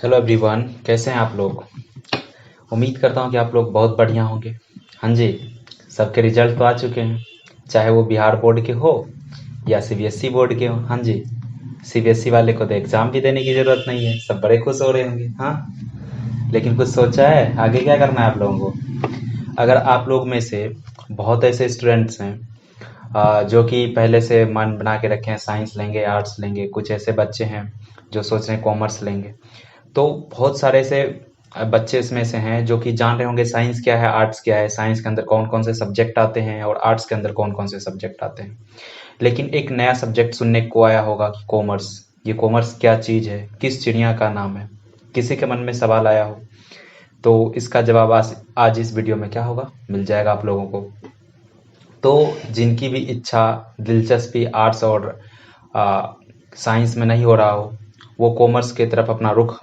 Hello everyone, कैसे हैं आप लोग। उम्मीद करता हूं कि आप लोग बहुत बढ़िया होंगे। हाँ जी, सबके रिजल्ट तो आ चुके हैं, चाहे वो बिहार बोर्ड के हो या सीबीएसई बोर्ड के हो। हाँ जी, सीबीएसई वाले को तो एग्ज़ाम भी देने की ज़रूरत नहीं है, सब बड़े खुश हो रहे होंगे। हाँ, लेकिन कुछ सोचा है आगे क्या करना है आप लोगों को। अगर आप लोग में से बहुत ऐसे स्टूडेंट्स हैं जो कि पहले से मन बना के रखे हैं साइंस लेंगे आर्ट्स लेंगे, कुछ ऐसे बच्चे हैं जो सोच रहे हैं कॉमर्स लेंगे, तो बहुत सारे ऐसे बच्चे इसमें से हैं जो कि जान रहे होंगे साइंस क्या है आर्ट्स क्या है, साइंस के अंदर कौन कौन से सब्जेक्ट आते हैं और आर्ट्स के अंदर कौन कौन से सब्जेक्ट आते हैं। लेकिन एक नया सब्जेक्ट सुनने को आया होगा कि कॉमर्स। ये कॉमर्स क्या चीज़ है, किस चिड़िया का नाम है। किसी के मन में सवाल आया हो तो इसका जवाब आज इस वीडियो में क्या होगा, मिल जाएगा आप लोगों को। तो जिनकी भी इच्छा दिलचस्पी आर्ट्स और साइंस में नहीं हो रहा हो, वो कॉमर्स की तरफ अपना रुख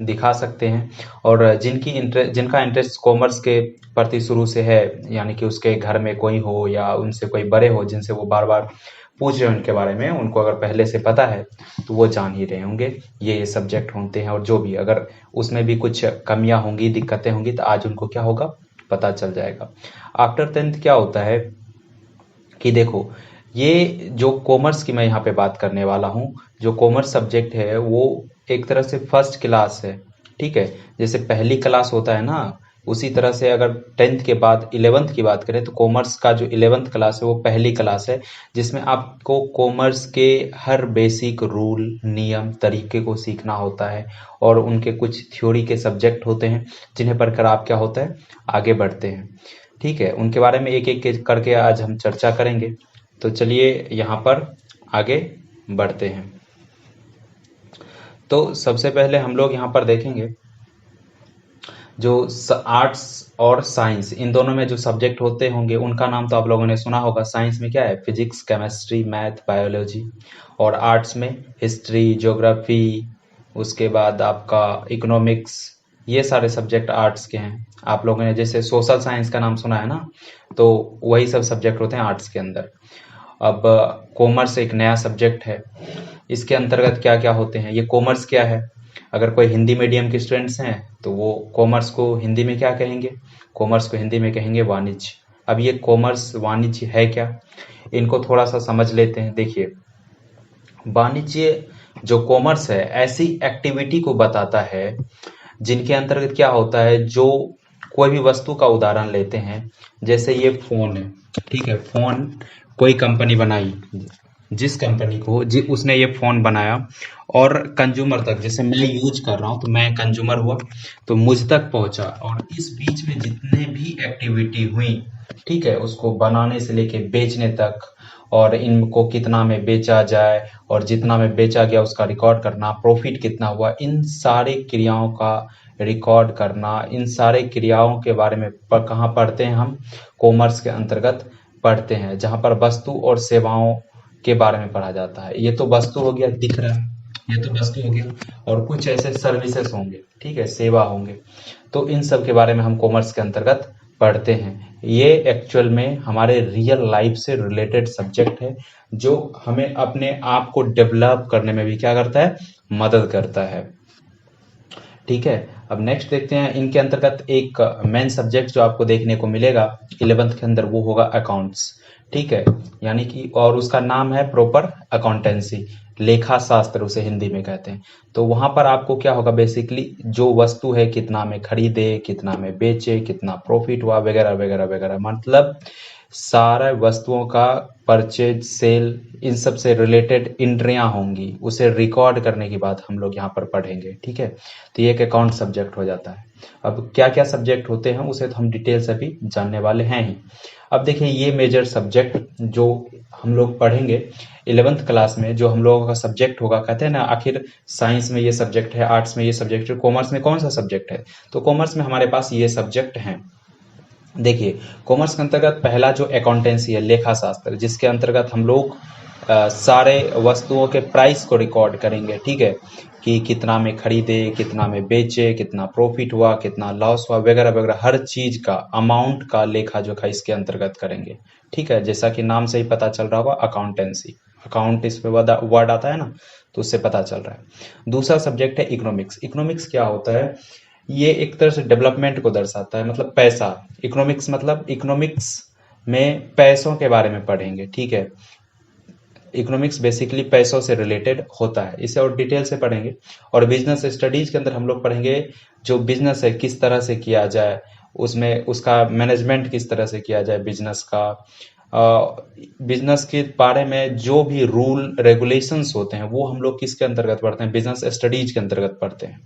दिखा सकते हैं। और जिनका इंटरेस्ट कॉमर्स के प्रति शुरू से है, यानी कि उसके घर में कोई हो या उनसे कोई बड़े हो जिनसे वो बार बार पूछ रहे हैं उनके बारे में, उनको अगर पहले से पता है तो वो जान ही रहे होंगे ये सब्जेक्ट होते हैं। और जो भी अगर उसमें भी कुछ कमियां होंगी दिक्कतें होंगी तो आज उनको क्या होगा पता चल जाएगा। आफ्टर 10th क्या होता है कि देखो, ये जो कॉमर्स की मैं यहाँ पे बात करने वाला हूँ, जो कॉमर्स सब्जेक्ट है वो एक तरह से फर्स्ट क्लास है। ठीक है, जैसे पहली क्लास होता है ना, उसी तरह से अगर 10th के बाद 11th की बात करें तो कॉमर्स का जो 11th क्लास है वो पहली क्लास है, जिसमें आपको कॉमर्स के हर बेसिक रूल नियम तरीके को सीखना होता है। और उनके कुछ थ्योरी के सब्जेक्ट होते हैं जिन्हें पढ़कर आप क्या होता है आगे बढ़ते हैं। ठीक है, उनके बारे में एक एक करके आज हम चर्चा करेंगे। तो चलिए यहाँ पर आगे बढ़ते हैं। तो सबसे पहले हम लोग यहाँ पर देखेंगे जो आर्ट्स और साइंस, इन दोनों में जो सब्जेक्ट होते होंगे उनका नाम तो आप लोगों ने सुना होगा। साइंस में क्या है, फिजिक्स केमिस्ट्री मैथ बायोलॉजी, और आर्ट्स में हिस्ट्री ज्योग्राफी, उसके बाद आपका इकोनॉमिक्स। ये सारे सब्जेक्ट आर्ट्स के हैं। आप लोगों ने जैसे सोशल साइंस का नाम सुना है ना, तो वही सब सब्जेक्ट होते हैं आर्ट्स के अंदर। अब कॉमर्स एक नया सब्जेक्ट है, इसके अंतर्गत क्या क्या होते हैं। ये कॉमर्स क्या है, अगर कोई हिंदी मीडियम के स्टूडेंट्स हैं तो वो कॉमर्स को हिंदी में क्या कहेंगे, कॉमर्स को हिंदी में कहेंगे वाणिज्य। अब ये कॉमर्स वाणिज्य है क्या, इनको थोड़ा सा समझ लेते हैं। देखिए, वाणिज्य जो कॉमर्स है ऐसी एक्टिविटी को बताता है जिनके अंतर्गत क्या होता है, जो कोई भी वस्तु का उदाहरण लेते हैं, जैसे ये फोन है। ठीक है, फोन कोई कंपनी बनाई, जिस कंपनी को उसने ये फोन बनाया और कंज्यूमर तक, जैसे मैं यूज कर रहा हूँ तो मैं कंज्यूमर हुआ तो मुझ तक पहुंचा, और इस बीच में जितने भी एक्टिविटी हुई, ठीक है, उसको बनाने से लेके बेचने तक, और इनको कितना में बेचा जाए और जितना में बेचा गया उसका रिकॉर्ड करना, प्रॉफिट कितना हुआ, इन सारे क्रियाओं का रिकॉर्ड करना, इन सारे क्रियाओं के बारे में कहाँ पढ़ते हैं हम, कॉमर्स के अंतर्गत पढ़ते हैं, जहाँ पर वस्तु और सेवाओं के बारे में पढ़ा जाता है। ये तो वस्तु हो गया, दिख रहा है, ये तो वस्तु हो गया, और कुछ ऐसे सर्विसेज होंगे, ठीक है, सेवा होंगे, तो इन सब के बारे में हम कॉमर्स के अंतर्गत पढ़ते हैं। ये एक्चुअल में हमारे रियल लाइफ से रिलेटेड सब्जेक्ट है, जो हमें अपने आप को डेवलप करने में भी क्या करता है, मदद करता है। ठीक है, अब नेक्स्ट देखते हैं, इनके अंतर्गत एक मेन सब्जेक्ट जो आपको देखने को मिलेगा 11th के अंदर वो होगा अकाउंट्स। ठीक है, यानी कि और उसका नाम है प्रॉपर अकाउंटेंसी, लेखा शास्त्र उसे हिंदी में कहते हैं। तो वहां पर आपको क्या होगा, बेसिकली जो वस्तु है कितना में खरीदे, कितना में बेचे, कितना प्रॉफिट हुआ, वगैरह वगैरह वगैरह, मतलब सारा वस्तुओं का परचेज सेल, इन सब से रिलेटेड एंट्रियां होंगी, उसे रिकॉर्ड करने की बात हम लोग यहाँ पर पढ़ेंगे। ठीक है, तो ये एक अकाउंट सब्जेक्ट हो जाता है। अब क्या क्या सब्जेक्ट होते हैं उसे तो हम डिटेल से भी जानने वाले हैं ही। अब देखिए, ये मेजर सब्जेक्ट जो हम लोग पढ़ेंगे 11th क्लास में, जो हम लोगों का सब्जेक्ट होगा, कहते हैं ना आखिर साइंस में ये सब्जेक्ट है, आर्ट्स में ये सब्जेक्ट है, कॉमर्स में कौन सा सब्जेक्ट है, तो कॉमर्स में हमारे पास ये सब्जेक्ट हैं। देखिए, कॉमर्स के अंतर्गत पहला जो अकाउंटेंसी है, लेखा शास्त्र, जिसके अंतर्गत हम लोग सारे वस्तुओं के प्राइस को रिकॉर्ड करेंगे। ठीक है, कि कितना में खरीदे, कितना में बेचे, कितना प्रॉफिट हुआ, कितना लॉस हुआ, वगैरह वगैरह, हर चीज का अमाउंट का लेखा जोखा इसके अंतर्गत करेंगे। ठीक है, जैसा कि नाम से ही पता चल रहा होगा, अकाउंटेंसी। अकाउंट इसमें वर्ड आता है ना, तो उससे पता चल रहा है। दूसरा सब्जेक्ट है इकोनॉमिक्स। इकोनॉमिक्स क्या होता है? ये एक तरह से डेवलपमेंट को दर्शाता है, मतलब पैसा। इकोनॉमिक्स मतलब इकोनॉमिक्स में पैसों के बारे में पढ़ेंगे, ठीक है। इकोनॉमिक्स बेसिकली पैसों से रिलेटेड होता है, इसे और डिटेल से पढ़ेंगे। और बिजनेस स्टडीज के अंदर हम लोग पढ़ेंगे जो बिजनेस है किस तरह से किया जाए, उसमें उसका मैनेजमेंट किस तरह से किया जाए बिजनेस का। बिजनेस के बारे में जो भी रूल रेगुलेशंस होते हैं वो हम लोग किसके अंतर्गत पढ़ते हैं? बिजनेस स्टडीज के अंतर्गत पढ़ते हैं।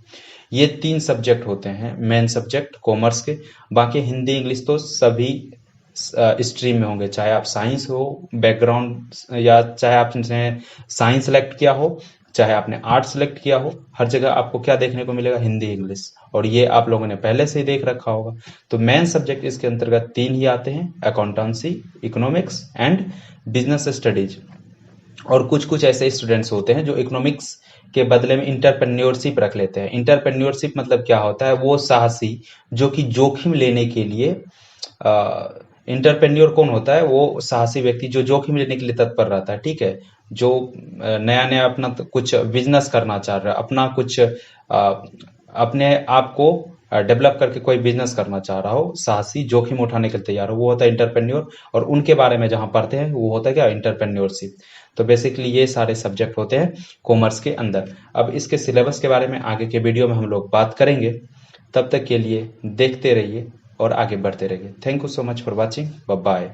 ये 3 सब्जेक्ट होते हैं मेन सब्जेक्ट कॉमर्स के। बाकी हिंदी इंग्लिश तो सभी स्ट्रीम में होंगे, चाहे आप साइंस हो बैकग्राउंड, या चाहे आपने साइंस सेलेक्ट किया हो, चाहे आपने आर्ट सेलेक्ट किया हो, हर जगह आपको क्या देखने को मिलेगा? हिंदी इंग्लिश। और ये आप लोगों ने पहले से ही देख रखा होगा। तो मेन सब्जेक्ट इसके अंतर्गत 3 ही आते हैं, accountancy, economics and business studies. और कुछ कुछ ऐसे स्टूडेंट्स होते हैं जो इकोनॉमिक्स के बदले में इंटरप्रेन्योरशिप रख लेते हैं। इंटरप्रेन्योरशिप मतलब क्या होता है? वो साहसी जो कि जोखिम लेने के लिए इंटरप्रेन्योर कौन होता है? वो साहसी व्यक्ति जो जोखिम लेने के लिए तत्पर रहता है, ठीक है। जो नया नया अपना कुछ बिजनेस करना चाह रहा है, अपना कुछ अपने आप को डेवलप करके कोई बिजनेस करना चाह रहा हो, साहसी जोखिम उठाने के लिए तैयार हो, वो होता है इंटरप्रेन्योर। और उनके बारे में जहां पढ़ते हैं वो होता है क्या? इंटरप्रेन्योरशिप। तो बेसिकली ये सारे सब्जेक्ट होते हैं कॉमर्स के अंदर। अब इसके सिलेबस के बारे में आगे के वीडियो में हम लोग बात करेंगे। तब तक के लिए देखते रहिए और आगे बढ़ते रहिए। Thank you so much for watching. Bye bye.